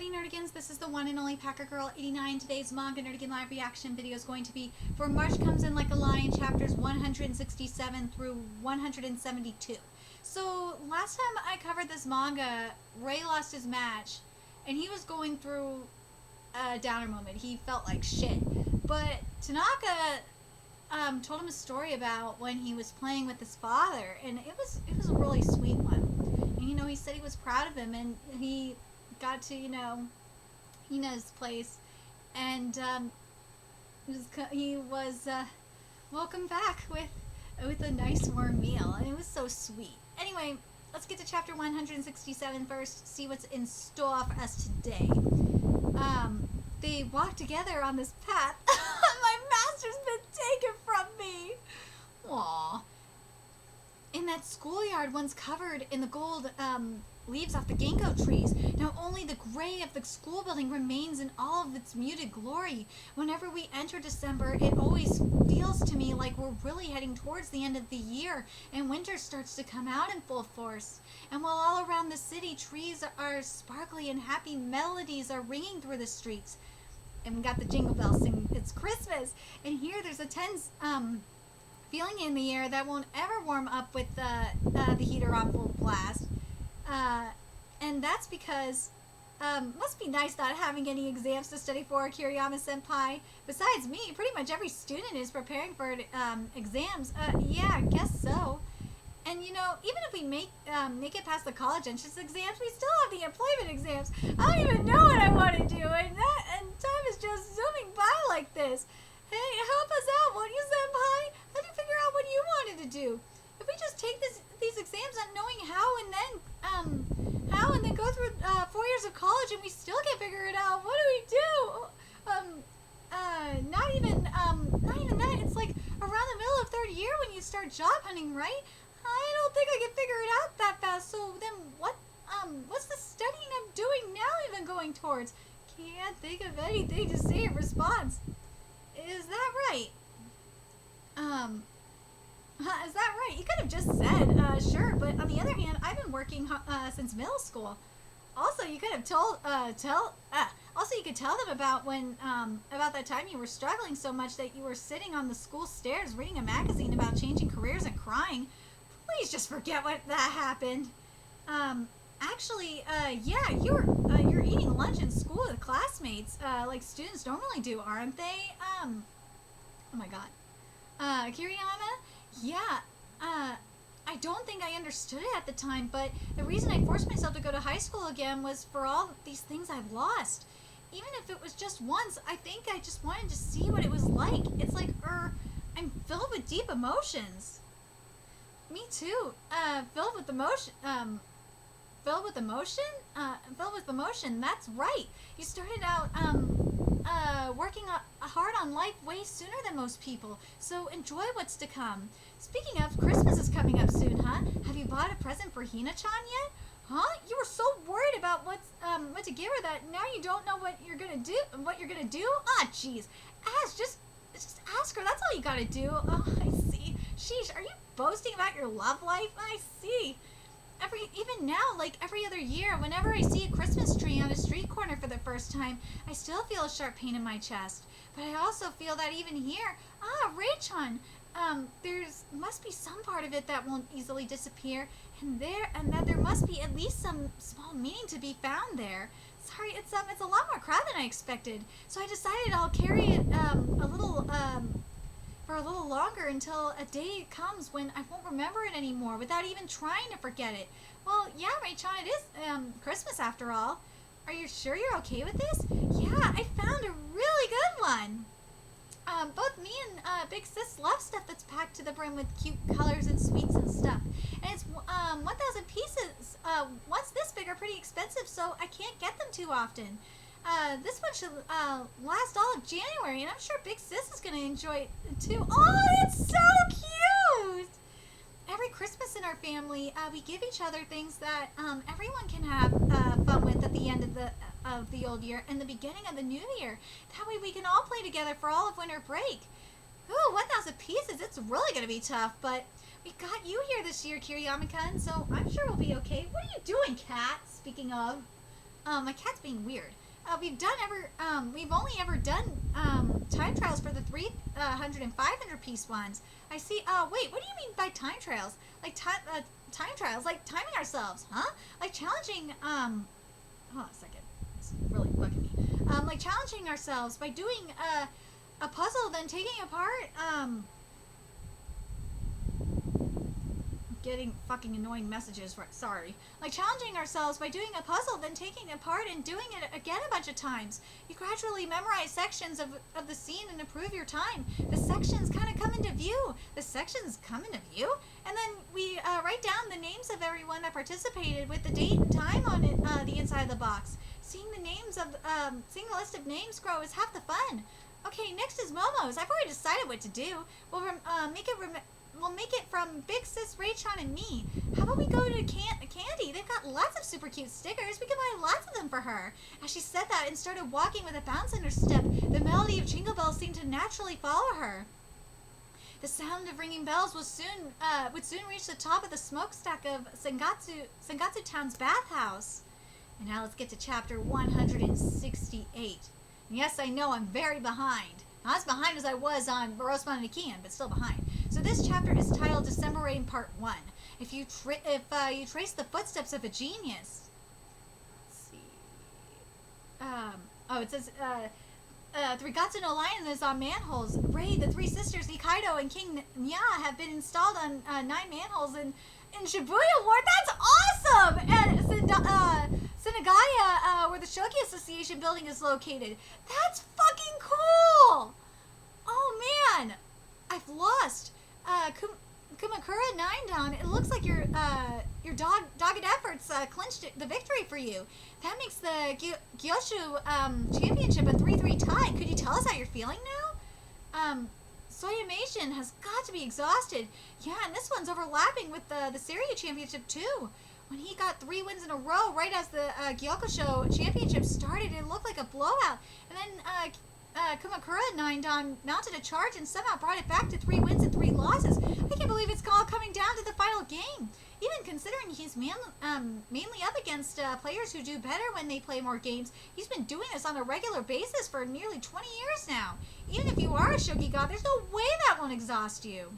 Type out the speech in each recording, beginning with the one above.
howdy nerdigans, this is the one and only Packer Girl 89. Today's Manga Nerdigan live reaction video is going to be For March Comes In Like a Lion, chapters 167 through 172. So, last time I covered this manga, Ray lost his match, and he was going through a downer moment. He felt like shit. But Tanaka told him a story about when he was playing with his father, and it was a really sweet one. And, he said he was proud of him, and he got to, Hina's place, and he was welcomed back with a nice warm meal, and it was so sweet. Anyway, let's get to chapter 167 first, see what's in store for us today. They walk together on this path. My master's been taken from me. Aww. In that schoolyard once covered in the gold leaves off the ginkgo trees, now only the gray of the school building remains in all of its muted glory. Whenever we enter December, it always feels to me like we're really heading towards the end of the year, and winter starts to come out in full force. And while all around the city, trees are sparkly and happy melodies are ringing through the streets. And we got the jingle bells singing, it's Christmas. And here there's a tense feeling in the air that won't ever warm up with the heater on full blast. And that's because, must be nice not having any exams to study for, Kiriyama-senpai. Besides me, pretty much every student is preparing for exams. Yeah, I guess so. And even if we make it past the college entrance exams, we still have the employment exams. I don't even know what I want to do, and time is just zooming by like this. Hey, help us out, won't you, senpai? Help me figure out what you wanted to do. If we just take these exams not knowing how and then go through 4 years of college and we still can't figure it out, what do we do? Not even that. It's like around the middle of third year when you start job hunting, right? I don't think I can figure it out that fast. So then what's the studying I'm doing now even going towards? Can't think of anything to say in response. Is that right? Is that right? You could have just said, sure, but on the other hand, I've been working since middle school. Also, you could have also you could tell them about about that time you were struggling so much that you were sitting on the school stairs reading a magazine about changing careers and crying. Please just forget what that happened. Actually, yeah, you're eating lunch in school with classmates, like students normally do, aren't they? Oh my god. Kiriyama? Yeah, I don't think I understood it at the time, but the reason I forced myself to go to high school again was for all these things I've lost. Even if it was just once, I think I just wanted to see what it was like. It's like, I'm filled with deep emotions. Me too. Filled with emotion, that's right. You started out, working hard on life way sooner than most people, so enjoy what's to come. Speaking of, Christmas is coming up soon, huh? Have you bought a present for Hina-chan yet? Huh? You were so worried about what to give her that now you don't know what you're gonna do? Ah, jeez. Just ask her. That's all you gotta do. Oh, I see. Sheesh, are you boasting about your love life? I see. Even now, like every other year, whenever I see a Christmas tree on a street corner for the first time, I still feel a sharp pain in my chest. But I also feel that even here, Ray-chan, must be some part of it that won't easily disappear, and that there must be at least some small meaning to be found there. Sorry, it's a lot more crowd than I expected. So I decided I'll carry it for a little longer until a day comes when I won't remember it anymore without even trying to forget it. Well, yeah, Ray-chan, it is Christmas after all. Are you sure you're okay with this? Yeah, I found a really good one. Both me and Big Sis love stuff that's packed to the brim with cute colors and sweets and stuff. And it's 1,000 pieces. Once this big are pretty expensive, so I can't get them too often. This one should last all of January, and I'm sure Big Sis is going to enjoy it too. Oh, it's so cute! Every Christmas in our family, we give each other things that everyone can have fun with at the end of the old year and the beginning of the new year. That way we can all play together for all of winter break. Ooh, 1,000 pieces. It's really going to be tough, but we got you here this year, Kiriyama-kun, so I'm sure we'll be okay. What are you doing, Cat? Speaking of. My cat's being weird. We've only ever done time trials for the 300 and 500 piece ones. I see. Wait, what do you mean by time trials? Like time trials, like timing ourselves, huh? Like challenging. Hold on a second. It's really bugging me. Like challenging ourselves by doing a puzzle, then taking apart. Getting fucking annoying messages for it. Sorry. Like challenging ourselves by doing a puzzle, then taking it apart and doing it again a bunch of times. You gradually memorize sections of the scene and improve your time. The sections kind of come into view. And then we write down the names of everyone that participated with the date and time on it, the inside of the box. Seeing the list of names grow is half the fun. Okay, next is Momo's. I've already decided what to do. We'll make it from Big Sis Raychon and me. How about we go to Candy? They've got lots of super cute stickers. We can buy lots of them for her. As she said that and started walking with a bounce in her step, the melody of jingle bells seemed to naturally follow her. The sound of ringing bells would soon reach the top of the smokestack of Sangatsu Town's bathhouse. And now let's get to chapter 168. And yes, I know I'm very behind. Not as behind as I was on Borosman and Akian, but still behind. So this chapter is titled December Rain Part 1. If you trace the footsteps of a genius... Let's see... it says... the Rigatsu no Lion is on manholes. Ray, the three sisters, Nikaido, and King Nya have been installed on 9 manholes in Shibuya Ward. That's awesome! And Senagaya, where the Shogi Association building is located. That's fucking cool! Oh man! I've lost. Kumakura 9 down. It looks like your dogged efforts clinched the victory for you. That makes the Gyoshu championship a 3-3 tie. Could you tell us how you're feeling now? Soyamation has got to be exhausted. Yeah, and this one's overlapping with the Seria championship too. When he got 3 wins in a row right as the Gyokosho championship started, it looked like a blowout. And then Kumakura 9 Dan mounted a charge and somehow brought it back to 3 wins and 3 losses. I can't believe it's all coming down to the final game. Even considering he's mainly up against players who do better when they play more games, he's been doing this on a regular basis for nearly 20 years now. Even if you are a shogi god, there's no way that won't exhaust you.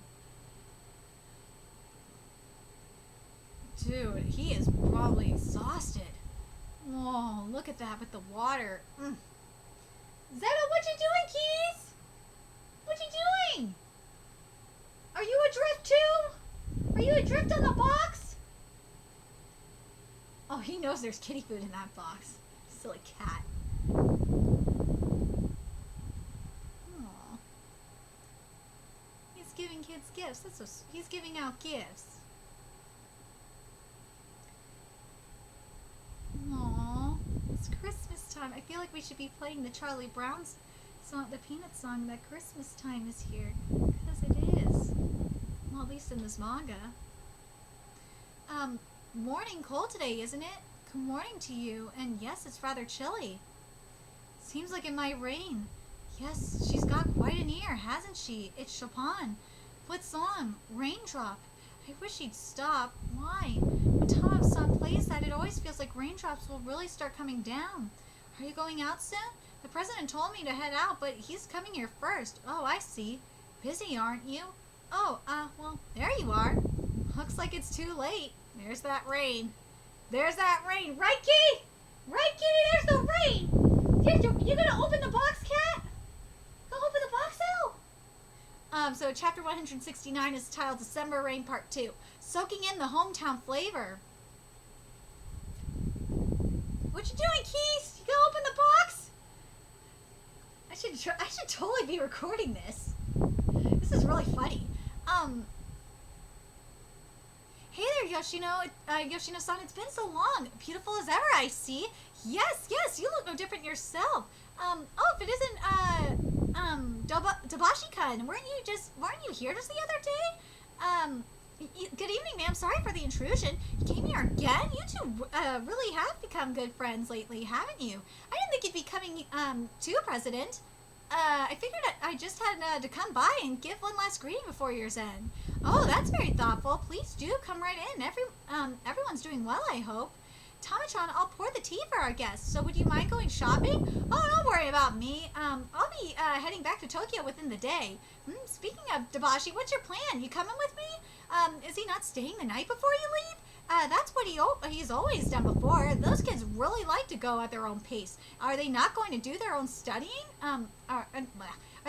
Dude, he is probably exhausted. Whoa, look at that with the water. Zeta, what you doing, Keys? What you doing? Are you adrift too? Are you adrift on the box? Oh, he knows there's kitty food in that box. Silly cat. Aww. He's giving kids gifts. He's giving out gifts. Aww. It's Christmas time. I feel like we should be playing the Charlie Brown's song, the Peanut song, that Christmas time is here. Because it is. Well, at least in this manga. Morning cold today, isn't it? Good morning to you. And yes, it's rather chilly. Seems like it might rain. Yes, she's got quite an ear, hasn't she? It's Chopin. What song? Raindrop. I wish she'd stop. Why? When Tom plays that, it always feels like raindrops will really start coming down. Are you going out soon? The president told me to head out, but he's coming here first. Oh, I see. Busy, aren't you? Oh, well, there you are. Looks like it's too late. There's that rain. There's that rain. Right, Kitty? Right, Kitty? There's the rain. You gonna open the box, cat? Go open the box out. So chapter 169 is titled December Rain Part 2. Soaking in the hometown flavor. What you doing, Keys? You gonna open the box? I should totally be recording this. This is really funny. Hey there, Yoshino. Yoshino-san, it's been so long. Beautiful as ever, I see. Yes, you look no different yourself. If it isn't, Dabashi-kun, weren't you here just the other day? Good evening, ma'am. Sorry for the intrusion. You came here again? You two, really have become good friends lately, haven't you? I didn't think you'd be coming, to President. I figured I just had to come by and give one last greeting before year's end. Oh, that's very thoughtful. Please do come right in. Everyone's doing well, I hope. Tamachan, I'll pour the tea for our guests. So would you mind going shopping? Oh, don't worry about me. I'll be heading back to Tokyo within the day. Speaking of Dabashi, what's your plan? You coming with me? Is he not staying the night before you leave? That's what he's always done before. Those kids really like to go at their own pace. Are they not going to do their own studying? Are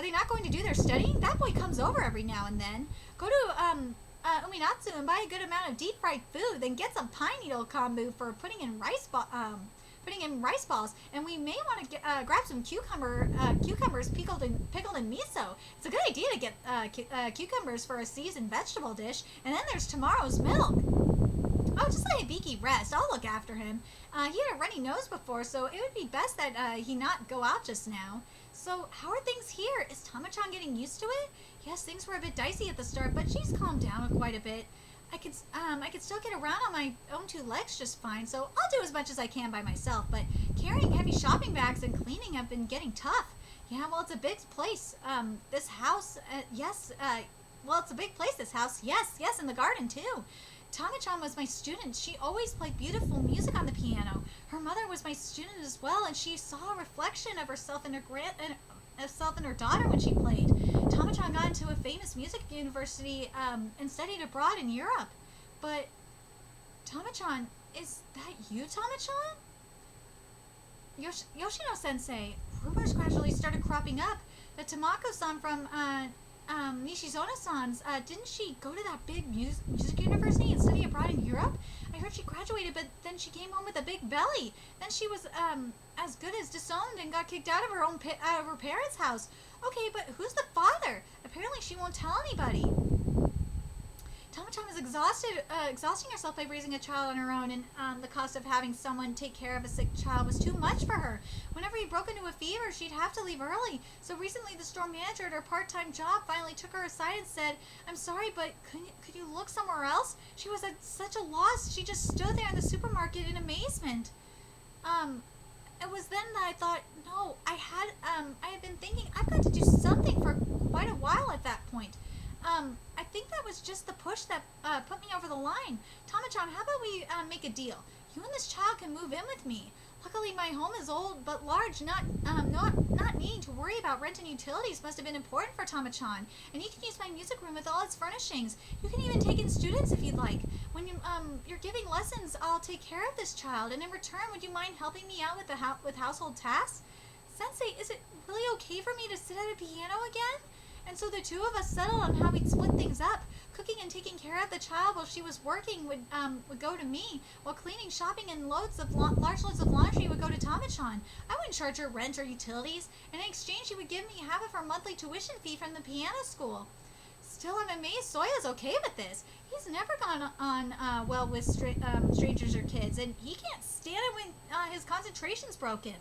they not going to do their studying? That boy comes over every now and then. Go to Uminatsu and buy a good amount of deep fried food, then get some pine needle kombu for putting in rice balls. And we may want to grab some cucumbers pickled in miso. It's a good idea to get cucumbers for a seasoned vegetable dish. And then there's tomorrow's milk. Oh, just let Hibiki rest. I'll look after him. He had a runny nose before, so it would be best that he not go out just now. So, how are things here? Is Tamachan getting used to it? Yes, things were a bit dicey at the start, but she's calmed down quite a bit. I could still get around on my own two legs just fine, so I'll do as much as I can by myself. But carrying heavy shopping bags and cleaning have been getting tough. Yeah, well, it's a big place. This house, well, it's a big place, this house. Yes, and the garden, too. Tamachan was my student. She always played beautiful music on the piano. Her mother was my student as well, and she saw a reflection of herself and her daughter when she played. Tamachan got into a famous music university and studied abroad in Europe. But Tamachan, is that you, Tamachan? Yoshino-sensei, rumors gradually started cropping up that Tamako-san from Nishizona-san's, didn't she go to that big music university and study abroad in Europe? I heard she graduated, but then she came home with a big belly. Then she was as good as disowned and got kicked out of her parents' house. Okay, but who's the father? Apparently she won't tell anybody. Tamachan was exhausting herself by raising a child on her own, and the cost of having someone take care of a sick child was too much for her. Whenever he broke into a fever, she'd have to leave early. So recently, the store manager at her part-time job finally took her aside and said, "I'm sorry, but could you look somewhere else?" She was at such a loss. She just stood there in the supermarket in amazement. It was then that I thought, no, I had been thinking I've got to do something for quite a while at that point. I think that was just the push that put me over the line. Tamachan, how about we make a deal? You and this child can move in with me. Luckily, my home is old but large. Not needing to worry about rent and utilities must have been important for Tamachan. And you can use my music room with all its furnishings. You can even take in students if you'd like. When you're giving lessons, I'll take care of this child. And in return, would you mind helping me out with household tasks? Sensei, is it really okay for me to sit at a piano again? And so the two of us settled on how we'd split things up. Cooking and taking care of the child while she was working would go to me, while cleaning, shopping, and large loads of laundry would go to Tamachan. I wouldn't charge her rent or utilities, and in exchange she would give me half of her monthly tuition fee from the piano school. Still, I'm amazed Soya's okay with this. He's never gone on well with strangers or kids, and he can't stand it when his concentration's broken.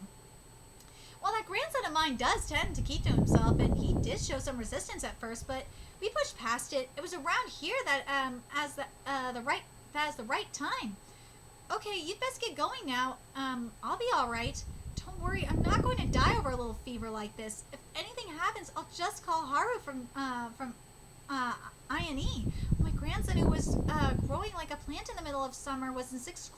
Well, that grandson of mine does tend to keep to himself, and he did show some resistance at first, but we pushed past it. It was around here that as the right time. Okay, you'd best get going now. I'll be all right. Don't worry, I'm not going to die over a little fever like this. If anything happens, I'll just call Haru from INE. My grandson, who was growing like a plant in the middle of summer, was in sixth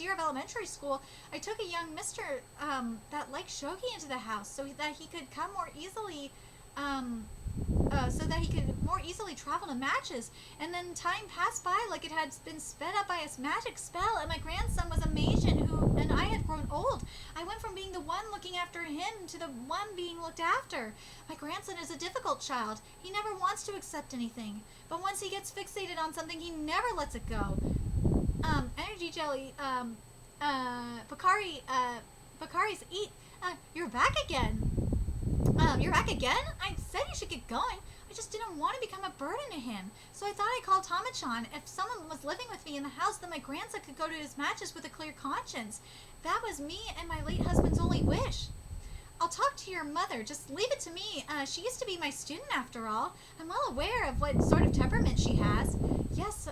year of elementary school. I took a young mister that liked shogi into the house so that he could come more easily, travel to matches. And then time passed by like it had been sped up by a magic spell, and my grandson was a maiden and I had grown old. I went from being the one looking after him to the one being looked after. My grandson is a difficult child. He never wants to accept anything. But once he gets fixated on something, he never lets it go. Energy jelly, Bakari's eat. You're back again. You're back again? I said you should get going. I just didn't want to become a burden to him. So I thought I'd call Tamachan. If someone was living with me in the house, then my grandson could go to his matches with a clear conscience. That was me and my late husband's only wish. I'll talk to your mother. Just leave it to me. She used to be my student after all. I'm well aware of what sort of temperament she has. Yes,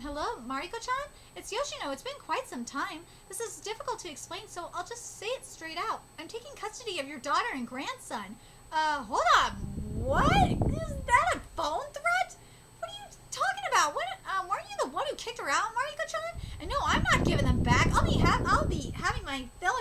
hello, Mariko-chan? It's Yoshino. It's been quite some time. This is difficult to explain, so I'll just say it straight out. I'm taking custody of your daughter and grandson. Hold on. What? Is that a phone threat? What are you talking about? Weren't you the one who kicked her out, Mariko-chan? And no, I'm not giving them back. I'll be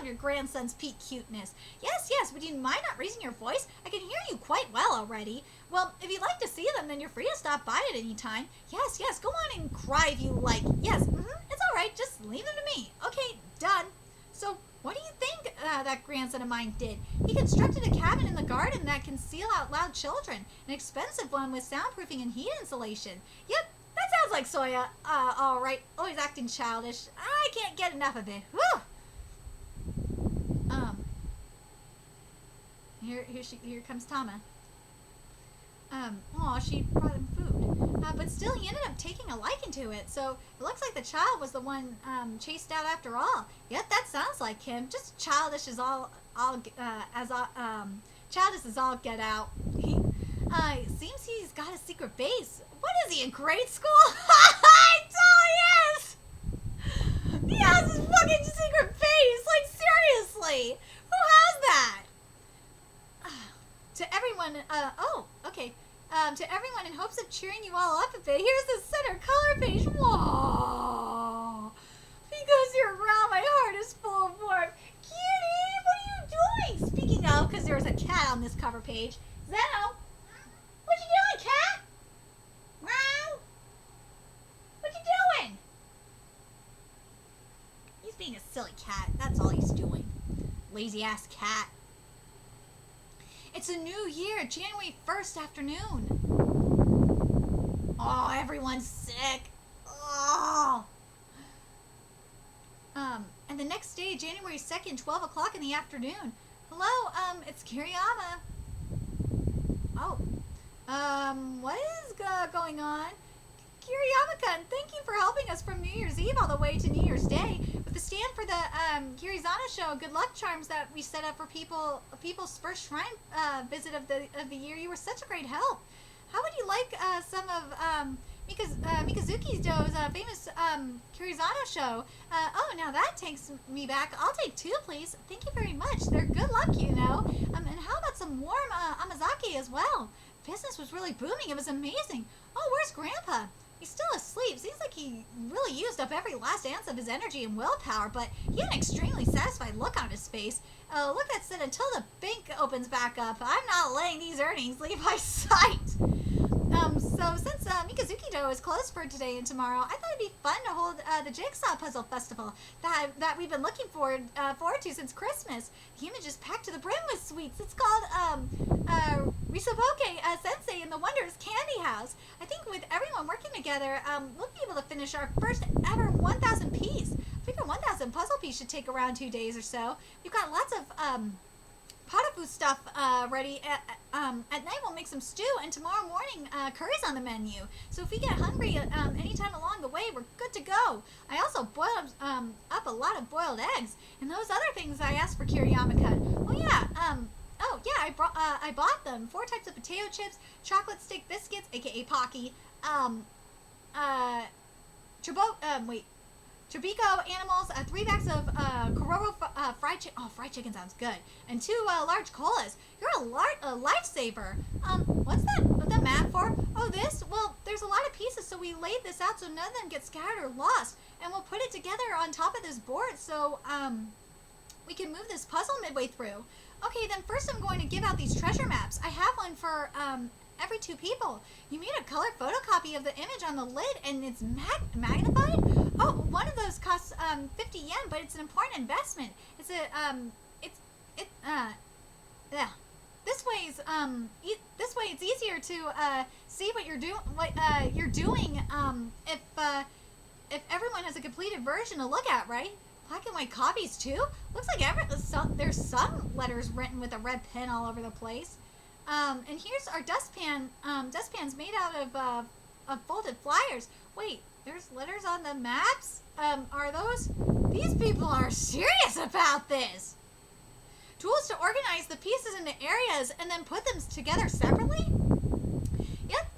of your grandson's peak cuteness. Yes, yes, would you mind not raising your voice? I can hear you quite well already. Well, if you'd like to see them, then you're free to stop by at any time. Yes, yes, go on and cry if you like. Yes, it's all right. Just leave them to me. Okay, done. So, what do you think that grandson of mine did? He constructed a cabin in the garden that can seal out loud children. An expensive one with soundproofing and heat insulation. Yep, that sounds like Soya. All right. Always acting childish. I can't get enough of it. Whew. Here comes Tama. She brought him food. But still, he ended up taking a liking to it. So it looks like the child was the one chased out after all. Yep, that sounds like him. Just childish as childish as all get out. He seems he's got a secret base. What is he, in grade school? I totally is. He has his fucking secret base. Like, seriously, who has that? To everyone, okay. To everyone, in hopes of cheering you all up a bit, here's the center color page. Whoa! Because you're around, my heart is full of warmth. Kitty, what are you doing? Speaking of, because there's a cat on this cover page. Zeno, what you doing, cat? Meow? What you doing? He's being a silly cat. That's all he's doing. Lazy ass cat. It's a new year, January 1st afternoon. Oh, everyone's sick. Oh. And the next day, January 2nd, 12 o'clock in the afternoon. Hello, it's Kiriyama. Oh. What is going on? Kiriyama-kun, thank you for helping us from New Year's Eve all the way to New Year's Day. With the stand for the Kirizana show, good luck charms that we set up for people's first shrine visit of the year, you were such a great help. How would you like some of Mikazuki Do's famous Kirizana show? Now that takes me back. I'll take 2, please. Thank you very much. They're good luck, you know. And how about some warm amazake as well? Business was really booming. It was amazing. Oh, where's Grandpa? He's still asleep. Seems like he really used up every last ounce of his energy and willpower, but he had an extremely satisfied look on his face. Look that said, until the bank opens back up, I'm not letting these earnings leave my sight. So since Mikazuki-do is closed for today and tomorrow, I thought it'd be fun to hold the Jigsaw Puzzle Festival that we've been looking forward to since Christmas. The image is packed to the brim with sweets. It's called Risopoke Sensei and the Wondrous Candy House. I think with everyone working together, we'll be able to finish our first ever 1,000 piece. I figure 1,000 puzzle piece should take around 2 days or so. We've got lots of Potafu stuff ready. At night we'll make some stew, and tomorrow morning curry's on the menu. So if we get hungry anytime along the way, we're good to go. I also boiled up a lot of boiled eggs and those other things I asked for Kiriyama-kun. I bought them. 4 types of potato chips, chocolate stick biscuits, aka Pocky, Chobiko animals, 3 bags of Kororo fried chicken. Oh, fried chicken sounds good. And 2 large colas. You're a lifesaver. What's the map for? Oh, this? Well, there's a lot of pieces, so we laid this out so none of them get scattered or lost. And we'll put it together on top of this board so we can move this puzzle midway through. Okay, then first I'm going to give out these treasure maps. I have one for every 2 people. You made a color photocopy of the image on the lid, and it's magnified? Oh, one of those costs 50 yen, but it's an important investment. It's This way it's easier to see what you're doing if everyone has a completed version to look at, right? Black and white copies too? Looks like there's some letters written with a red pen all over the place. And here's our dustpan. Dustpan's made out of folded flyers. Wait, there's letters on the maps? Are those? These people are serious about this. Tools to organize the pieces into areas and then put them together separately? Yep,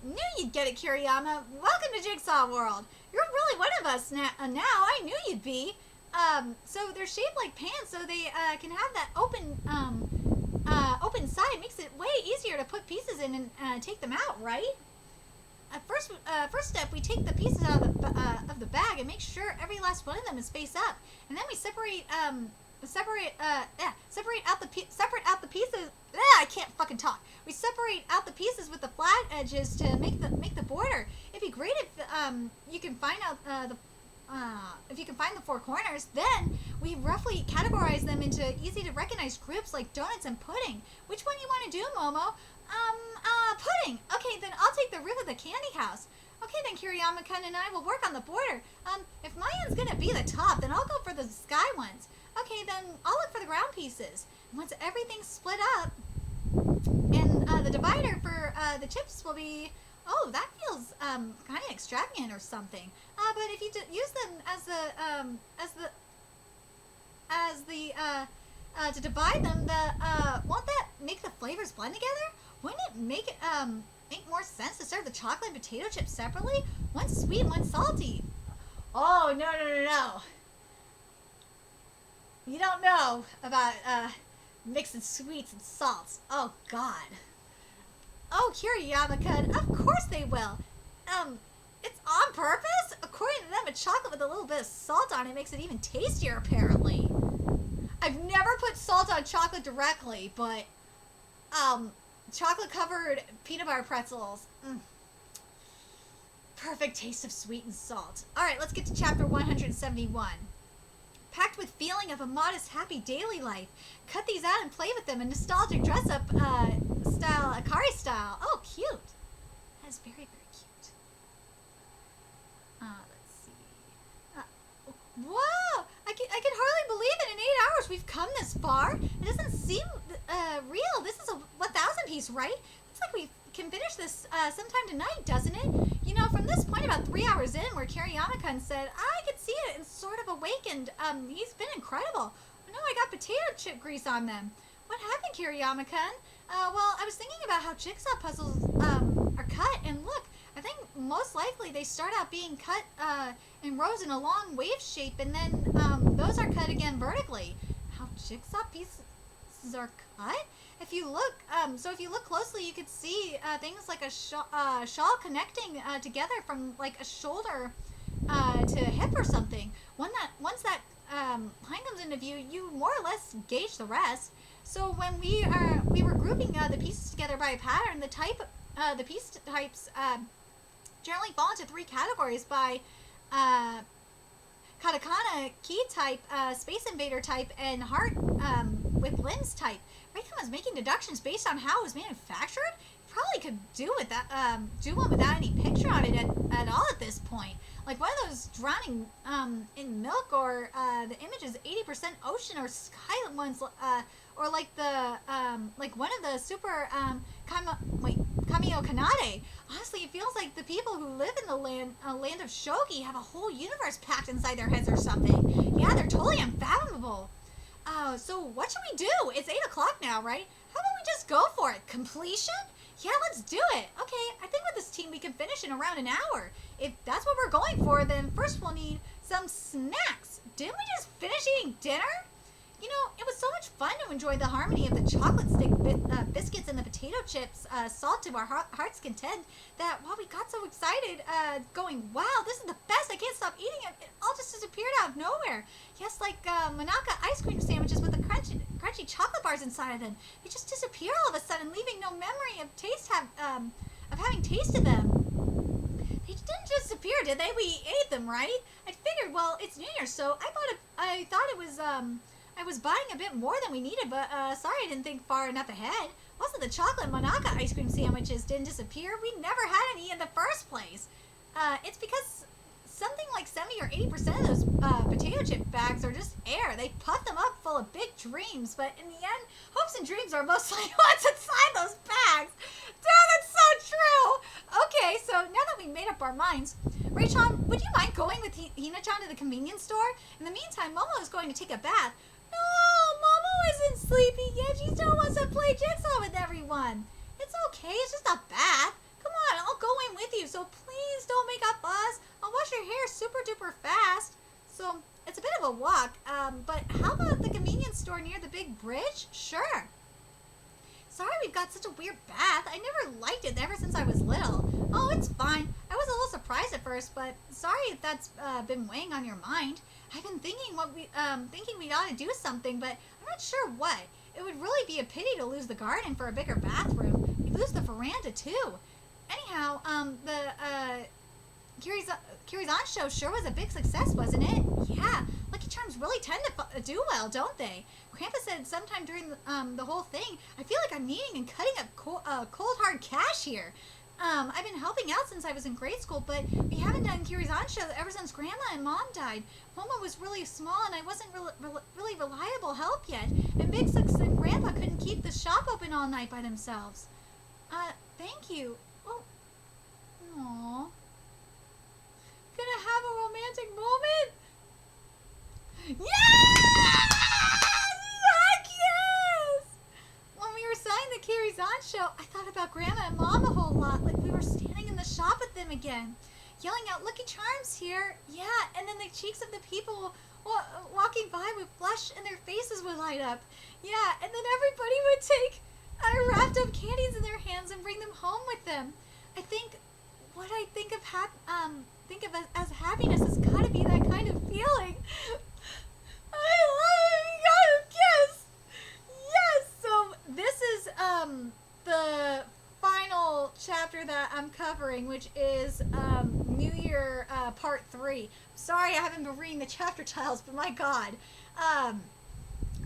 knew you'd get it, Kiriyama. Welcome to Jigsaw World. You're really one of us now. I knew you'd be. So they're shaped like pans, so they can have that open side. Makes it way easier to put pieces in and take them out, right? First step, we take the pieces out of the bag and make sure every last one of them is face up, and then we separate separate out the pieces. I can't fucking talk. We separate out the pieces with the flat edges to make the border. It'd be great if you can find out if you can find the four corners. Then we roughly categorize them into easy to recognize groups like donuts and pudding. Which one you want to do, Momo? Pudding. Okay, then I'll take the roof of the candy house. Okay, then Kiriyama-kun and I will work on the border. If Mayan's gonna be the top, then I'll go for the sky ones. Okay, then I'll look for the ground pieces. Once everything's split up, and the divider for the chips will be, oh, that feels kind of extravagant or something. But if you use them to divide them, won't that make the flavors blend together? Wouldn't it make more sense to serve the chocolate and potato chips separately? One's sweet, one's salty. Oh, no. You don't know about mixing sweets and salts. Oh, God. Oh, Kiriyama-kun, of course they will. It's on purpose? According to them, a chocolate with a little bit of salt on it makes it even tastier, apparently. I've never put salt on chocolate directly, but, chocolate-covered peanut butter pretzels. Perfect taste of sweet and salt. Alright, let's get to chapter 171. Packed with feeling of a modest, happy daily life. Cut these out and play with them in nostalgic dress-up style, Akari style. Oh, cute. That is very, very cute. Let's see. Whoa! I can hardly believe it. In 8 hours, we've come this far. It doesn't seem real. This is a 1,000 piece, right? Looks like we can finish this sometime tonight, doesn't it? You know, from this point, about 3 hours in, where Kiriyama-kun said, I could see it and sort of awakened. He's been incredible. No, I got potato chip grease on them. What happened, Kiriyama-kun? Well, I was thinking about how jigsaw puzzles are cut, and look, I think most likely they start out being cut in rows in a long wave shape, and then those are cut again vertically. How jigsaw pieces are cut? If you look, if you look closely, you could see things like a shawl connecting together from like a shoulder to hip or something. Once that line comes into view, you more or less gauge the rest. So when we were grouping the pieces together by a pattern, the piece types generally fall into 3 categories by katakana key type, space invader type, and heart with limbs type. Raycom is making deductions based on how it was manufactured. You probably could do one without any picture on it at all at this point. Like one of those drowning in milk, or the image is 80% ocean or sky ones, or like the like one of the super Kamio Kanade. Honestly, it feels like the people who live in the land of Shogi have a whole universe packed inside their heads or something. Yeah, they're totally unfathomable. So what should we do? It's 8 o'clock now, right? How about we just go for it? Completion? Yeah, let's do it. Okay, I think with this team we can finish in around an hour. If that's what we're going for, then first we'll need some snacks. Didn't we just finish eating dinner? You know, it was so much fun to enjoy the harmony of the chocolate stick biscuits and the potato chips, salt to our heart's content, that while we got so excited, going, wow, this is the best, I can't stop eating it, it all just disappeared out of nowhere. Yes, like Manaka ice cream sandwiches with the crunchy chocolate bars inside of them. They just disappear all of a sudden, leaving no memory of having tasted them. They didn't disappear, did they? We ate them, right? I figured, well, it's New Year's, so I thought it was, I was buying a bit more than we needed, but sorry I didn't think far enough ahead. Also, the chocolate Manaka ice cream sandwiches didn't disappear. We never had any in the first place. It's because something like 70 or 80% of those potato chip bags are just air. They puff them up full of big dreams, but in the end, hopes and dreams are mostly what's inside those bags. Damn, that's so true. Okay, so now that we've made up our minds, Ray-chan, would you mind going with Hina-chan to the convenience store? In the meantime, Momo is going to take a bath. No, Momo isn't sleepy yet. She still wants to play jigsaw with everyone. It's okay. It's just a bath. Come on, I'll go in with you. So please don't make a fuss. I'll wash your hair super duper fast. So it's a bit of a walk. But how about the convenience store near the big bridge? Sure. Sorry we've got such a weird bath. I never liked it ever since I was little. Oh, it's fine. I was a little surprised at first, but sorry if that's been weighing on your mind. I've been thinking thinking we ought to do something, but I'm not sure what. It would really be a pity to lose the garden for a bigger bathroom. We'd lose the veranda too. Anyhow, the Kirizan show sure was a big success, wasn't it? Yeah, Lucky Charms really tend to do well, don't they? Grandpa said sometime during the whole thing, I feel like I'm kneading and cutting up cold hard cash here. I've been helping out since I was in grade school, but we haven't done Kirizan show ever since Grandma and Mom died. Mama was really small, and I wasn't really reliable help yet. And Big Six and Grandpa couldn't keep the shop open all night by themselves. Thank you. Oh, aww. Gonna have a romantic moment? Yes! Heck yes! When we were signing the Kirizan show, I thought about Grandma and Mom a whole lot, like we were standing in the shop with them again, yelling out, Lucky Charms here, yeah, and then the cheeks of the people walking by would flush and their faces would light up, yeah, and then everybody would take wrapped up candies in their hands and bring them home with them. I think what I think of as happiness has got to be that kind of feeling. I love it. We got a kiss. Yes. So this is the final chapter that I'm covering, which is New Year Part 3. Sorry, I haven't been reading the chapter titles, but my God,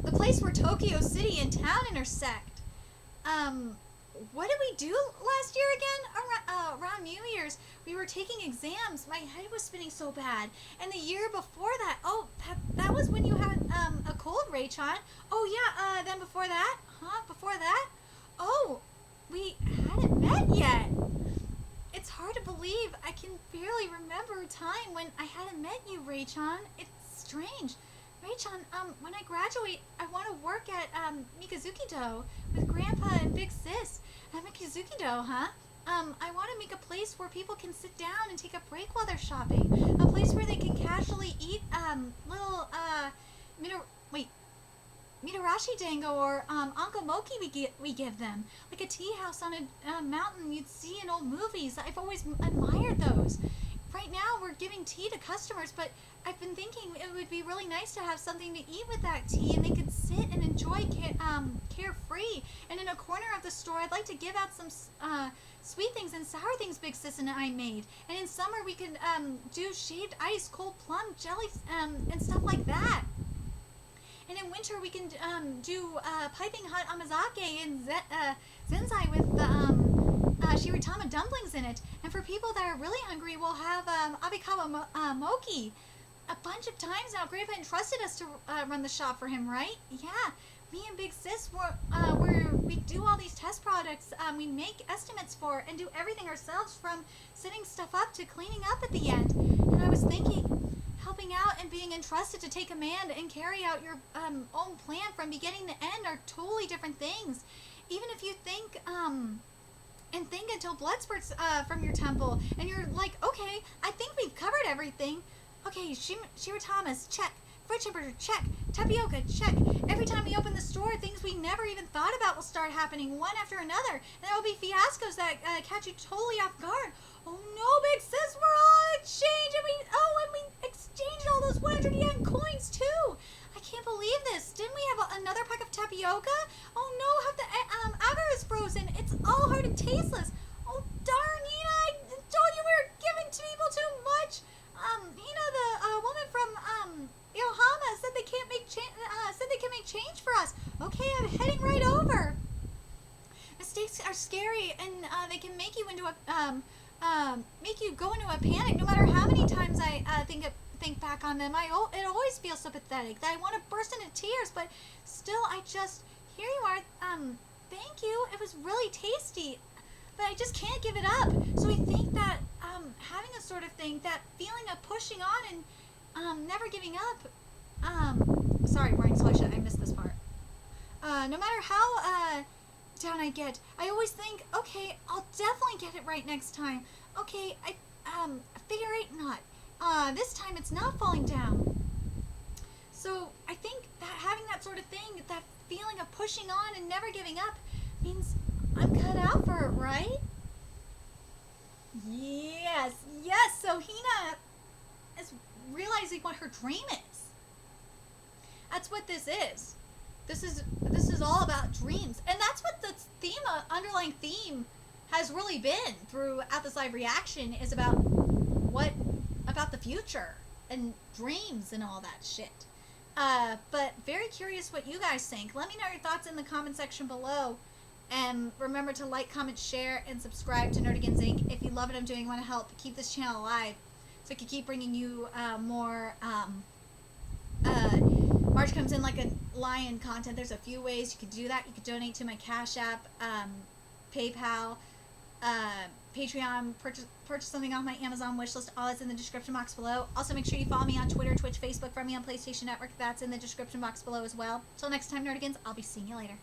the place where Tokyo City and town intersect. What did we do last year again? Around New Year's, we were taking exams. My head was spinning so bad. And the year before that, that was when you had a cold, Ray-chan. Oh yeah, then before that? Before that? Oh, we hadn't met yet. It's hard to believe. I can barely remember a time when I hadn't met you, Ray-chan. It's strange. Ray-chan, when I graduate, I want to work at Mikazuki-do with Grandpa and Big Sis. Mikazuki-do, huh? I want to make a place where people can sit down and take a break while they're shopping. A place where they can casually eat little Mitarashi dango or ankomoki we give them. Like a tea house on a mountain you'd see in old movies. I've always admired those. Right now we're giving tea to customers, but I've been thinking it would be really nice to have something to eat with that tea and they could sit and enjoy carefree. And in a corner of the store, I'd like to give out some sweet things and sour things Big Sis and I made. And in summer, we could do shaved ice, cold plum, jelly, and stuff like that. And in winter, we can do piping hot amazake and zenzai with shiratama dumplings in it. And for people that are really hungry, we'll have abikawa mochi. A bunch of times now, Grandpa entrusted us to run the shop for him, right? Yeah. Me and Big Sis, we do all these test products we make estimates for and do everything ourselves from setting stuff up to cleaning up at the end. And I was thinking, helping out and being entrusted to take command and carry out your own plan from beginning to end are totally different things. Even if you think until blood spurts from your temple and you're like, okay, I think we've covered everything. Okay, shiratamas, check. Fridge temperature, check. Tapioca, check. Every time we open the store, things we never even thought about will start happening one after another. And there will be fiascos that catch you totally off guard. Oh no, Big Sis, we're all on exchange, and we exchanged all those 100 yen coins too. I can't believe this. Didn't we have another pack of tapioca? Oh no, half the agar is frozen. It's all hard and tasteless. Oh darn, Nina, I told you we were giving people too much. Nina, the woman from Yohama said they can't make change for us. Okay, I'm heading right over. Mistakes are scary, and they can make you into make you go into a panic. No matter how many times I think back on them, it always feels so pathetic that I want to burst into tears. But still, here you are. Thank you. It was really tasty, but I just can't give it up. So I think that having a sort of thing, that feeling of pushing on and never giving up. Sorry, Brian Slusha, I missed this part. No matter how down I get, I always think, okay, I'll definitely get it right next time. Okay, figure 8 knot. This time it's not falling down. So I think that having that sort of thing, that feeling of pushing on and never giving up, means I'm cut out for it, right? Yes, yes. So Hina is realizing what her dream is. That's what this is. This is all about dreams, and that's what the underlying theme, has really been throughout this live reaction, is about what about the future and dreams and all that shit. But very curious what you guys think. Let me know your thoughts in the comment section below. And remember to like, comment, share, and subscribe to Nerdigans Inc. If you love what I'm doing, want to help keep this channel alive, so I can keep bringing you more March Comes In Like a Lion content. There's a few ways you could do that. You could donate to my Cash App, PayPal, Patreon, purchase something off my Amazon wishlist. All is in the description box below. Also, make sure you follow me on Twitter, Twitch, Facebook, find me on PlayStation Network. That's in the description box below as well. Till next time, Nerdigans, I'll be seeing you later.